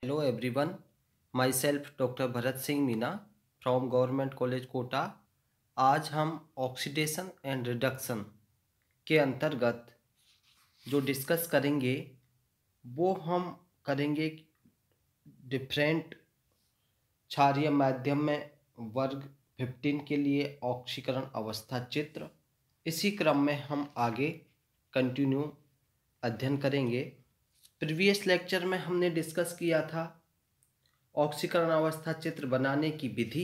Hello everyone, myself doctor Bharat Singh Meena from government college Kota. आज हम oxidation and reduction के अंतर्गत जो डिस्कस करेंगे वो हम करेंगे डिफरेंट क्षारीय माध्यम में वर्ग 15 के लिए ऑक्सीकरण अवस्था चित्र। इसी क्रम में हम आगे कंटिन्यू अध्ययन करेंगे। प्रीवियस लेक्चर में हमने डिस्कस किया था ऑक्सीकरण अवस्था चित्र बनाने की विधि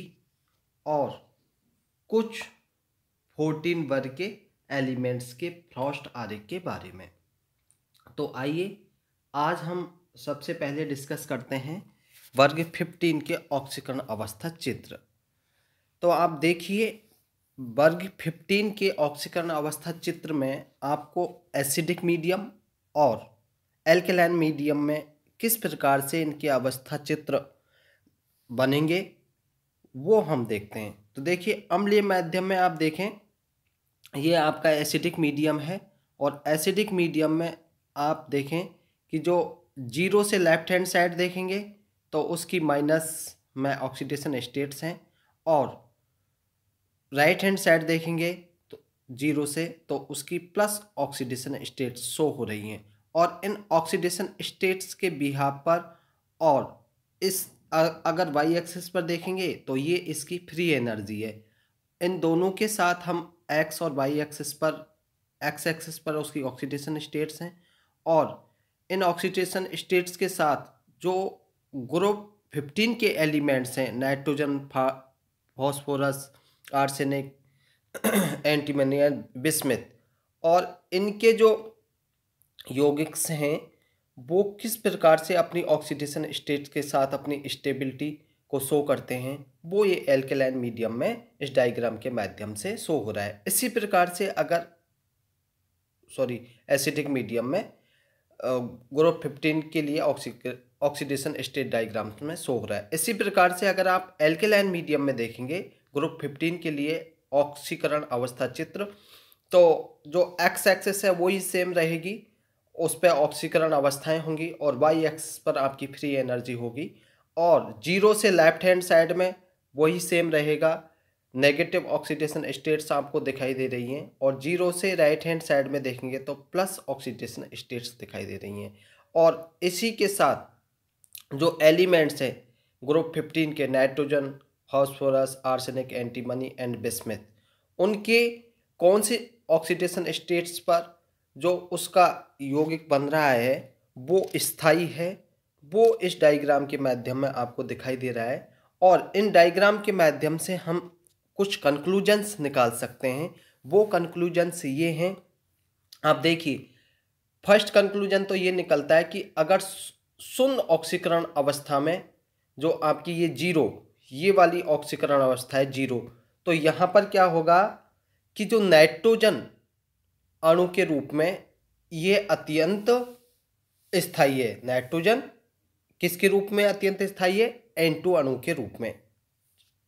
और कुछ 14 वर्ग के एलिमेंट्स के फ्रॉस्ट आरेख के बारे में। तो आइए आज हम सबसे पहले डिस्कस करते हैं वर्ग 15 के ऑक्सीकरण अवस्था चित्र। तो आप देखिए वर्ग 15 के ऑक्सीकरण अवस्था चित्र में आपको एसिडिक मीडियम और एल्कलाइन मीडियम में किस प्रकार से इनके अवस्था चित्र बनेंगे वो हम देखते हैं। तो देखिए अम्लीय माध्यम में आप देखें ये आपका एसिडिक मीडियम है और एसिडिक मीडियम में आप देखें कि जो जीरो से लेफ्ट हैंड साइड देखेंगे तो उसकी माइनस में ऑक्सीडेशन स्टेट्स हैं और राइट हैंड साइड देखेंगे तो जीरो से तो उसकी प्लस ऑक्सीडेशन स्टेट्स शो हो रही हैं और इन ऑक्सीडेशन स्टेट्स के बिहाफ पर और इस अगर वाई एक्सिस पर देखेंगे तो ये इसकी फ्री एनर्जी है। इन दोनों के साथ हम एक्स और वाई एक्सिस पर एक्स एक्सिस पर उसकी ऑक्सीडेशन स्टेट्स हैं और इन ऑक्सीडेशन स्टेट्स के साथ जो ग्रुप 15 के एलिमेंट्स हैं nitrogen, phosphorus, arsenic, antimony, bismuth और इनके जो यौगिक्स हैं वो किस प्रकार से अपनी ऑक्सीडेशन स्टेट्स के साथ अपनी स्टेबिलिटी को शो करते हैं वो ये एल्कलाइन मीडियम में इस डायग्राम के माध्यम से शो हो रहा है। इसी प्रकार से अगर एसिडिक मीडियम में ग्रुप 15 के लिए ऑक्सीडेशन स्टेट डायग्राम में शो हो रहा है। इसी प्रकार से अगर आप एल्कलाइन मीडियम में देखेंगे ग्रुप 15 के लिए ऑक्सीकरण अवस्था चित्र तो जो एक्स एक्सिस है वही सेम रहेगी, उस पर ऑक्सीकरण अवस्थाएं होंगी और वाई एक्सिस पर आपकी फ्री एनर्जी होगी और जीरो से लेफ्ट हैंड साइड में वही सेम रहेगा, नेगेटिव ऑक्सीडेशन स्टेट्स आपको दिखाई दे रही हैं और जीरो से राइट हैंड साइड में देखेंगे तो प्लस ऑक्सीडेशन स्टेट्स दिखाई दे रही हैं। और इसी के साथ जो एलिमेंट्स हैं ग्रुप 15 के nitrogen, phosphorus, arsenic, antimony and bismuth, उनके कौन से ऑक्सीडेशन स्टेट्स पर जो उसका यौगिक बन रहा है वो स्थायी है, वो इस डायग्राम के माध्यम में आपको दिखाई दे रहा है और इन डायग्राम के माध्यम से हम कुछ कंक्लूजन्स निकाल सकते हैं। वो कंक्लूजन्स ये हैं, आप देखिए फर्स्ट कंक्लूजन तो ये निकलता है कि अगर शून्य ऑक्सीकरण अवस्था में जो आपकी ये जीरो, ये वाली ऑक्सीकरण अवस्था है जीरो, तो यहाँ पर क्या होगा कि जो नाइट्रोजन अणु के रूप में ये अत्यंत स्थायी है। नाइट्रोजन किसके रूप में अत्यंत स्थायी है? N2 अणु के रूप में।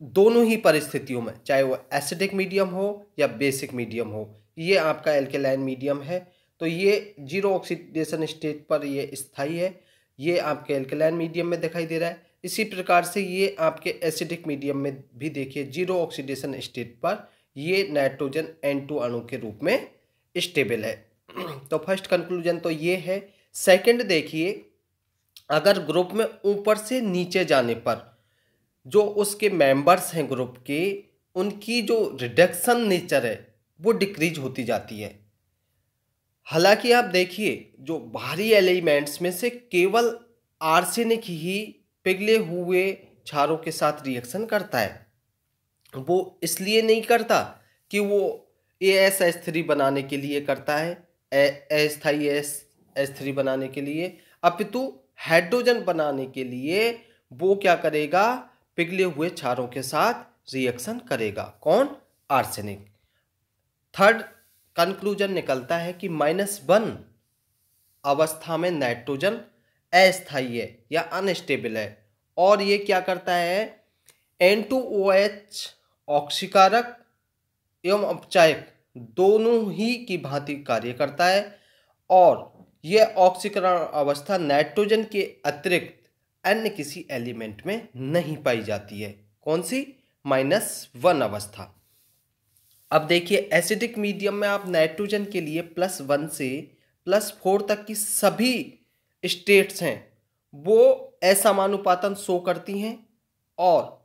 दोनों ही परिस्थितियों में चाहे वो एसिडिक मीडियम हो या बेसिक मीडियम हो, ये आपका एल्कलाइन मीडियम है तो ये जीरो ऑक्सीडेशन स्टेट पर ये स्थायी है, ये आपके एल्कलाइन मीडियम में दिखाई दे रहा है। इसी प्रकार से ये आपके एसिडिक मीडियम में भी देखिए जीरो ऑक्सीडेशन स्टेट पर ये नाइट्रोजन N2 अणु के रूप में स्टेबल है। तो फर्स्ट कंक्लूजन तो ये है। सेकंड देखिए अगर ग्रुप में ऊपर से नीचे जाने पर जो उसके मेंबर्स हैं ग्रुप के, उनकी जो रिडक्शन नेचर है वो डिक्रीज होती जाती है। हालांकि आप देखिए जो भारी एलिमेंट्स में से केवल आर्सेनिक ही पिघले हुए क्षारों के साथ रिएक्शन करता है। वो इसलिए नहीं करता कि वो AsH3 बनाने के लिए करता है, अस्थायी H3 बनाने के लिए, अपितु हाइड्रोजन बनाने के लिए वो क्या करेगा? पिघले हुए क्षारों के साथ रिएक्शन करेगा। कौन? आर्सेनिक। थर्ड कंक्लूजन निकलता है कि -1 अवस्था में नाइट्रोजन अस्थायी है या अनस्टेबल है और ये क्या करता है? N2OH ऑक्सीकारक एवं अपचायक दोनों ही की भांति कार्य करता है और यह ऑक्सीकरण अवस्था नाइट्रोजन के अतिरिक्त अन्य किसी एलिमेंट में नहीं पाई जाती है। कौन सी? -1 अवस्था। अब देखिए एसिडिक मीडियम में आप नाइट्रोजन के लिए +1 से +4 तक की सभी स्टेट्स हैं वो असमानुपातन शो करती हैं, और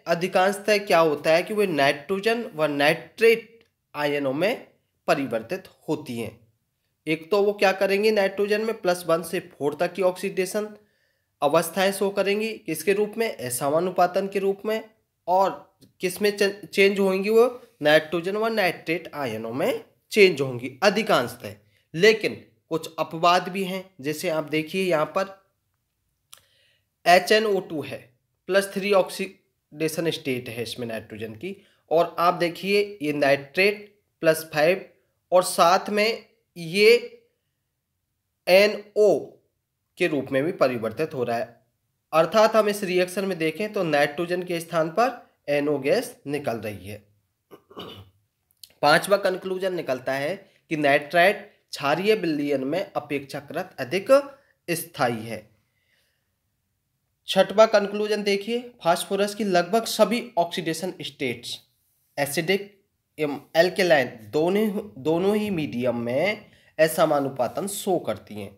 अधिकांशतः क्या होता है कि वे नाइट्रोजन व नाइट्रेट आयनों में परिवर्तित होती हैं। एक तो वो क्या करेंगी, नाइट्रोजन में +1 से 4 तक की ऑक्सीडेशन अवस्थाएं शो करेंगी, किसके रूप में? असमानुपातन के रूप में। और किस में चेंज होंगी? वो नाइट्रोजन व नाइट्रेट आयनों में चेंज होंगी अधिकांशतः। लेकिन कुछ अपवाद भी हैं, जैसे आप देखिए यहाँ पर HNO2 है, +3 ऑक्सीडेशन स्टेट है इसमें नाइट्रोजन की, और आप देखिए ये नाइट्रेट +5, और साथ में ये NO के रूप में भी परिवर्तित हो रहा है। अर्थात हम इस रिएक्शन में देखें तो नाइट्रोजन के स्थान पर NO गैस निकल रही है। पांचवा कंक्लूजन निकलता है कि नाइट्राइट क्षारीय विलयन में अपेक्षाकृत अधिक स्थायी है। छठवां कंक्लूजन देखिए, फास्फोरस की लगभग सभी ऑक्सीडेशन स्टेट्स एसिडिक एवं एल्केलाइन दोनों ही मीडियम में असमानुपातन शो करती हैं।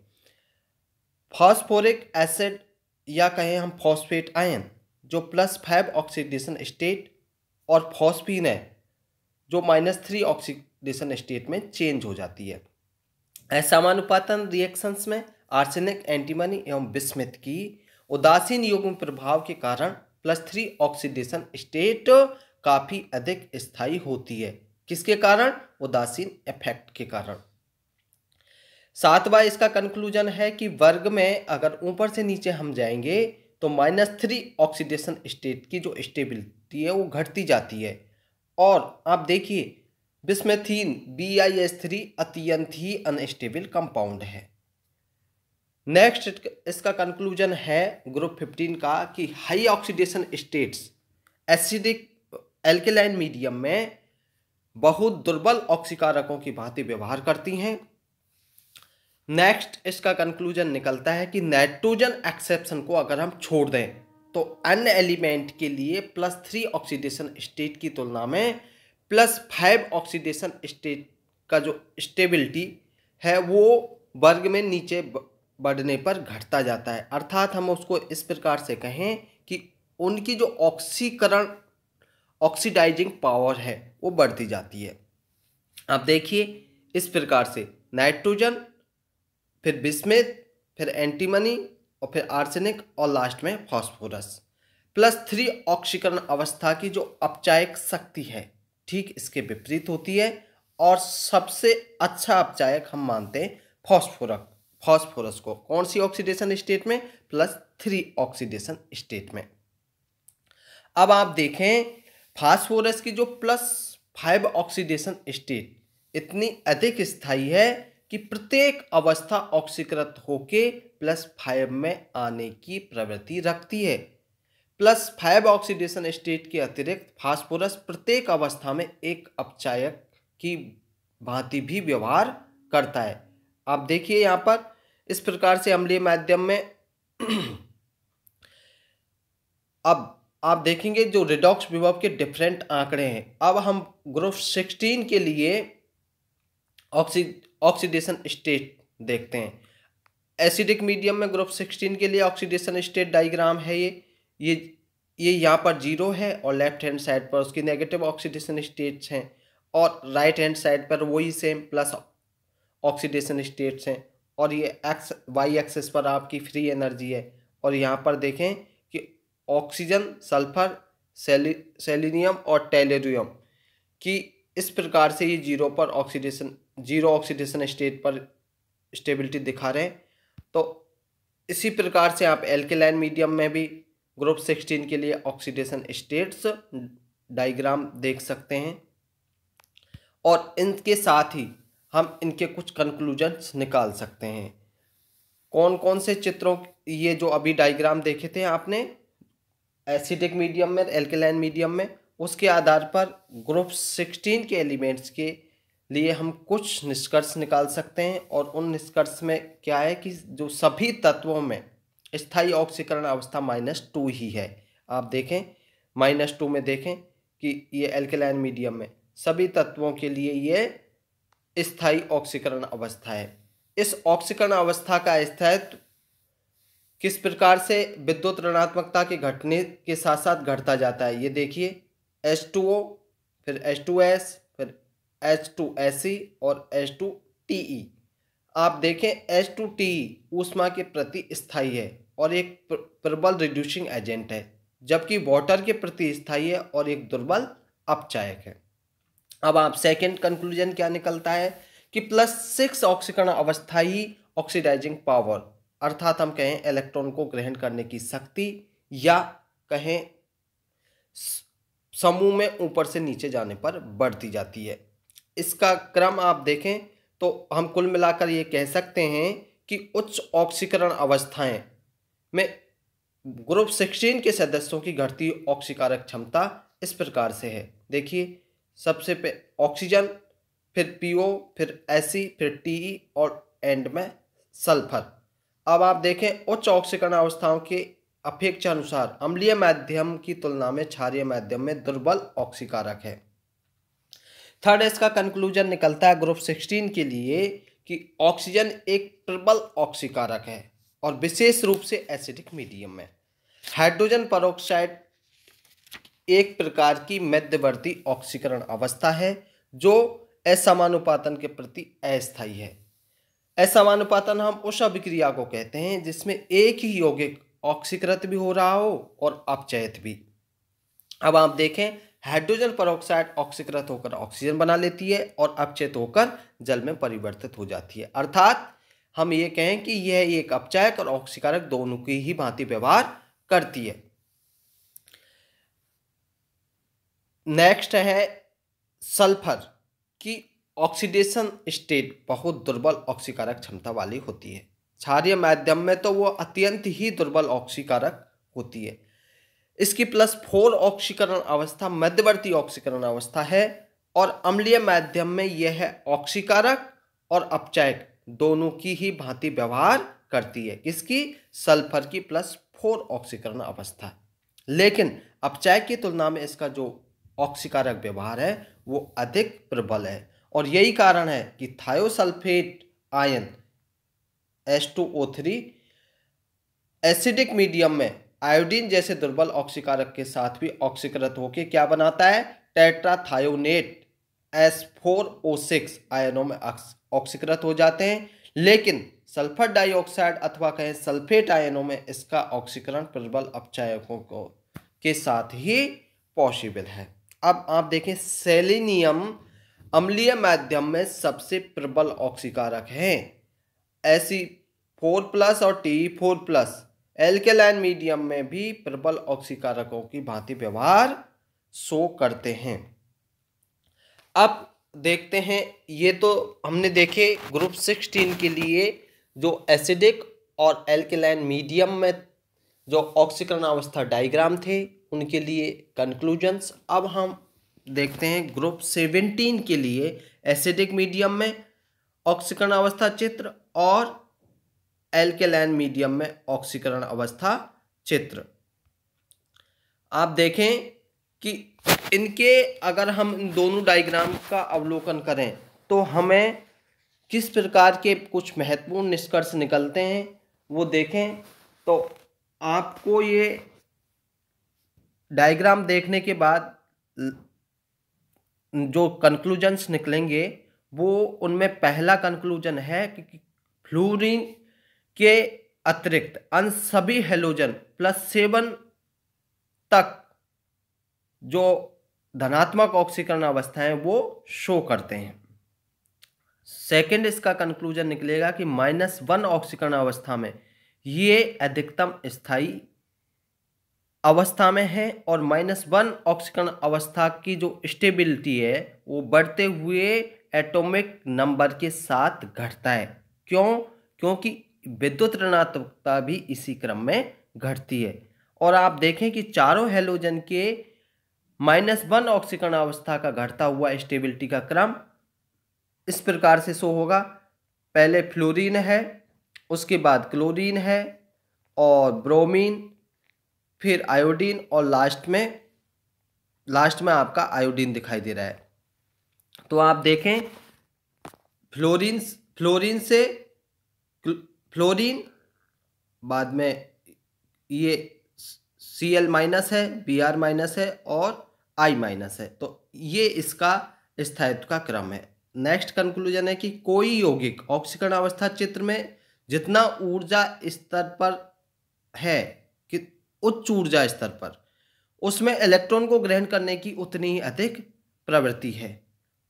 फास्फोरिक एसिड या कहें हम फॉस्फेट आयन जो +5 ऑक्सीडेशन स्टेट, और फॉस्फीन है जो -3 ऑक्सीडेशन स्टेट में चेंज हो जाती है। असमानुपातन रिएक्शंस में आर्सेनिक, एंटीमनी एवं बिस्मथ की उदासीन युग्म प्रभाव के कारण +3 ऑक्सीडेशन स्टेट काफी अधिक स्थायी होती है। किसके कारण? उदासीन इफेक्ट के कारण। सातवां इसका कंक्लूजन है कि वर्ग में अगर ऊपर से नीचे हम जाएंगे तो -3 ऑक्सीडेशन स्टेट की जो स्टेबिलिटी है वो घटती जाती है। और आप देखिए बिस्मेथीन BiS3 अत्यंत ही अनस्टेबल कंपाउंड है। नेक्स्ट इसका कंक्लूजन है ग्रुप 15 का कि high oxidation states acidic alkaline medium में बहुत दुर्बल ऑक्सीकारकों की भांति व्यवहार करती हैं। नेक्स्ट इसका कंक्लूजन निकलता है कि नाइट्रोजन एक्सेप्शन को अगर हम छोड़ दें तो अन्य एलिमेंट के लिए +3 ऑक्सीडेशन स्टेट की तुलना में +5 ऑक्सीडेशन स्टेट का जो स्टेबिलिटी है वो वर्ग में नीचे बढ़ने पर घटता जाता है। अर्थात हम उसको इस प्रकार से कहें कि उनकी जो ऑक्सीडाइजिंग पावर है वो बढ़ती जाती है। आप देखिए इस प्रकार से नाइट्रोजन, फिर बिस्मथ, फिर एंटीमनी, और फिर आर्सेनिक, और लास्ट में फास्फोरस। +3 ऑक्सीकरण अवस्था की जो अपचायक शक्ति है ठीक इसके विपरीत होती है, और सबसे अच्छा अपचायक हम मानते हैं फास्फोरस को। कौन सी ऑक्सीडेशन स्टेट में? +3 ऑक्सीडेशन स्टेट में। अब आप देखें फास्फोरस की जो +5 ऑक्सीडेशन स्टेट इतनी अधिक स्थायी है कि प्रत्येक अवस्था ऑक्सीकृत होके +5 में आने की प्रवृत्ति रखती है। +5 ऑक्सीडेशन स्टेट के अतिरिक्त फास्फोरस प्रत्येक अवस्था में एक अपचायक की भांति भी व्यवहार करता है। आप देखिए यहाँ पर इस प्रकार से अम्लीय माध्यम में अब आप देखेंगे जो रिडॉक्स विभव के डिफरेंट आंकड़े हैं। अब हम ग्रुप 16 के लिए ऑक्सीडेशन स्टेट देखते हैं। एसिडिक मीडियम में ग्रुप 16 के लिए ऑक्सीडेशन स्टेट डायग्राम है। ये यहाँ पर 0 है, और लेफ्ट हैंड साइड पर उसकी नेगेटिव ऑक्सीडेशन स्टेट्स हैं, और राइट हैंड साइड पर वही सेम प्लस ऑक्सीडेशन स्टेट्स हैं, और ये वाई एक्सिस पर आपकी फ्री एनर्जी है। और यहाँ पर देखें कि ऑक्सीजन, सल्फर, सेलेनियम और टेलुरियम की इस प्रकार से ये 0 ऑक्सीडेशन स्टेट पर स्टेबिलिटी दिखा रहे हैं। तो इसी प्रकार से आप एल्केलाइन मीडियम में भी ग्रुप 16 के लिए ऑक्सीडेशन स्टेट्स डायग्राम देख सकते हैं, और इनके साथ ही हम इनके कुछ कंक्लूजन्स निकाल सकते हैं। कौन कौन से चित्रों, ये जो अभी डायग्राम देखे थे आपने एसिडिक मीडियम में, एल्केलाइन मीडियम में, उसके आधार पर ग्रुप 16 के एलिमेंट्स के लिए हम कुछ निष्कर्ष निकाल सकते हैं। और उन निष्कर्ष में क्या है कि जो सभी तत्वों में स्थायी ऑक्सीकरण अवस्था -2 ही है। आप देखें -2 में देखें कि ये एल्केलाइन मीडियम में सभी तत्वों के लिए ये स्थायी ऑक्सीकरण अवस्था है। इस ऑक्सीकरण अवस्था का स्थायित्व किस प्रकार से विद्युत ऋणात्मकता के घटने के साथ साथ घटता जाता है, ये देखिए H2O, फिर H2S, फिर H2SE और H2TE। आप देखें H2TE ऊष्मा के प्रति स्थायी है और एक प्रबल रिड्यूसिंग एजेंट है, जबकि वाटर के प्रति स्थायी है और एक दुर्बल अपचायक है। अब आप सेकंड कंक्लूजन क्या निकलता है कि +6 ऑक्सीकरण अवस्था ही ऑक्सीडाइजिंग पावर, अर्थात हम कहें इलेक्ट्रॉन को ग्रहण करने की शक्ति, या कहें समूह में ऊपर से नीचे जाने पर बढ़ती जाती है। इसका क्रम आप देखें तो हम कुल मिलाकर ये कह सकते हैं कि उच्च ऑक्सीकरण अवस्थाएं में ग्रुप 16 के सदस्यों की घटती ऑक्सीकारक क्षमता इस प्रकार से है। देखिए सबसे पे ऑक्सीजन, फिर PO, फिर Fe, फिर Te और एंड में सल्फर। अब आप देखें उच्च ऑक्सीकरण अवस्थाओं के अपेक्षानुसार अम्लीय माध्यम की तुलना में क्षारीय माध्यम में दुर्बल ऑक्सीकारक है। थर्ड इसका कंक्लूजन निकलता है ग्रुप 16 के लिए कि ऑक्सीजन एक प्रबल ऑक्सीकारक है और विशेष रूप से एसिडिक मीडियम में। हाइड्रोजन परऑक्साइड एक प्रकार की मध्यवर्ती ऑक्सीकरण अवस्था है जो असमानुपातन के प्रति अस्थायी है। असमानुपातन हम उस अभिक्रिया को कहते हैं जिसमें एक ही यौगिक ऑक्सीकृत भी हो रहा हो और अपचयित भी। अब आप देखें हाइड्रोजन परऑक्साइड ऑक्सीकृत होकर ऑक्सीजन बना लेती है और अपचयित होकर जल में परिवर्तित हो जाती है, अर्थात हम ये कहें कि यह एक अपचायक और ऑक्सीकारक दोनों की ही भांति व्यवहार करती है। नेक्स्ट है सल्फर की ऑक्सीडेशन स्टेट बहुत दुर्बल ऑक्सीकारक क्षमता वाली होती है। क्षारीय माध्यम में तो वो अत्यंत ही दुर्बल ऑक्सीकारक होती है। इसकी +4 ऑक्सीकरण अवस्था मध्यवर्ती ऑक्सीकरण अवस्था है और अम्लीय माध्यम में यह ऑक्सीकारक और अपचायक दोनों की ही भांति व्यवहार करती है। किसकी? सल्फर की +4 ऑक्सीकरण अवस्था। लेकिन अपचायक की तुलना में इसका जो ऑक्सीकारक व्यवहार है वो अधिक प्रबल है और यही कारण है कि thiosulphate ion H2O3 acidic medium में आयोडीन जैसे दुर्बल ऑक्सीकारक के साथ भी ऑक्सीकृत होकर क्या बनाता है? टेट्राथायोनेट S4O6 आयनों में ऑक्सीकृत हो जाते हैं, लेकिन सल्फर डाइऑक्साइड अथवा कहें सल्फेट आयनों में इसका ऑक्सीकरण प्रबल अपचायकों के साथ ही पॉसिबल है। अब आप देखें सेलेनियम अम्लीय माध्यम में सबसे प्रबल ऑक्सीकारक है। Fe4+ और Te4+ एल्केलाइन मीडियम में भी प्रबल ऑक्सीकारकों की भांति व्यवहार शो करते हैं। अब देखते हैं, ये तो हमने देखे ग्रुप 16 के लिए जो एसिडिक और एल्केलाइन मीडियम में जो ऑक्सीकरण अवस्था डायग्राम थे उनके लिए कंक्लूजन्स। अब हम देखते हैं ग्रुप 17 के लिए एसिडिक मीडियम में ऑक्सीकरण अवस्था चित्र और एल्केलाइन मीडियम में ऑक्सीकरण अवस्था चित्र। आप देखें कि इनके अगर हम इन दोनों डायग्राम का अवलोकन करें तो हमें किस प्रकार के कुछ महत्वपूर्ण निष्कर्ष निकलते हैं वो देखें तो आपको ये डायग्राम देखने के बाद जो कंक्लूजन्स निकलेंगे वो उनमें पहला कंक्लूजन है कि फ्लोरीन के अतिरिक्त अन्य सभी हेलोजन +7 तक जो धनात्मक ऑक्सीकरण अवस्थाएं वो शो करते हैं। सेकंड इसका कंक्लूजन निकलेगा कि -1 ऑक्सीकरण अवस्था में ये अधिकतम स्थायी अवस्था में है और -1 ऑक्सीकरण अवस्था की जो स्टेबिलिटी है वो बढ़ते हुए एटॉमिक नंबर के साथ घटता है। क्यों? क्योंकि विद्युत ऋणात्मकता भी इसी क्रम में घटती है। और आप देखें कि चारों हेलोजन के -1 ऑक्सीकरण अवस्था का घटता हुआ स्टेबिलिटी का क्रम इस प्रकार से शो होगा। पहले फ्लोरीन है, उसके बाद क्लोरीन है, और ब्रोमीन, फिर आयोडीन और लास्ट में आपका आयोडीन दिखाई दे रहा है। तो आप देखें फ्लोरीन से फ्लोरीन, बाद में ये Cl माइनस है, Br माइनस है और I माइनस है। तो ये इसका स्थायित्व का क्रम है। नेक्स्ट कंक्लूजन है कि कोई यौगिक ऑक्सीकरण अवस्था चित्र में जितना ऊर्जा स्तर पर है कि उच्च ऊर्जा स्तर पर, उसमें इलेक्ट्रॉन को ग्रहण करने की उतनी ही अधिक प्रवृत्ति है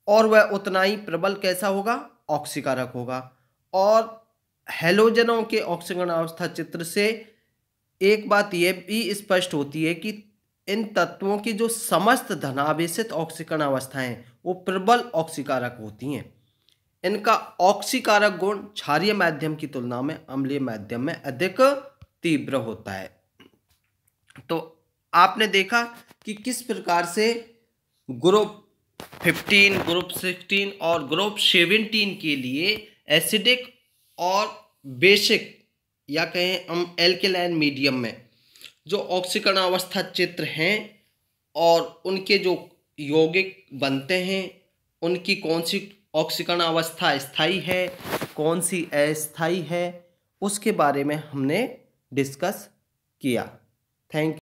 और वह उतना ही प्रबल कैसा होगा, ऑक्सीकारक होगा। और हैलोजनों के ऑक्सीकरण अवस्था चित्र से एक बात यह भी स्पष्ट होती है कि इन तत्वों की जो समस्त धनावेशित ऑक्सीकरण अवस्थाएं हैं वो प्रबल ऑक्सीकारक होती हैं। इनका ऑक्सीकारक गुण क्षारीय माध्यम की तुलना में अम्लीय माध्यम में अधिक तीव्र होता है। तो आपने देखा कि किस प्रकार से ग्रुप 15, ग्रुप 16 और ग्रुप 17 के लिए एसिडिक और बेसिक या कहें हम एल्केलाइन मीडियम में जो ऑक्सीकरण अवस्था चित्र हैं और उनके जो यौगिक बनते हैं, उनकी कौन सी ऑक्सीकरण अवस्था स्थायी है, कौन सी अस्थायी है, उसके बारे में हमने डिस्कस किया। Thank you.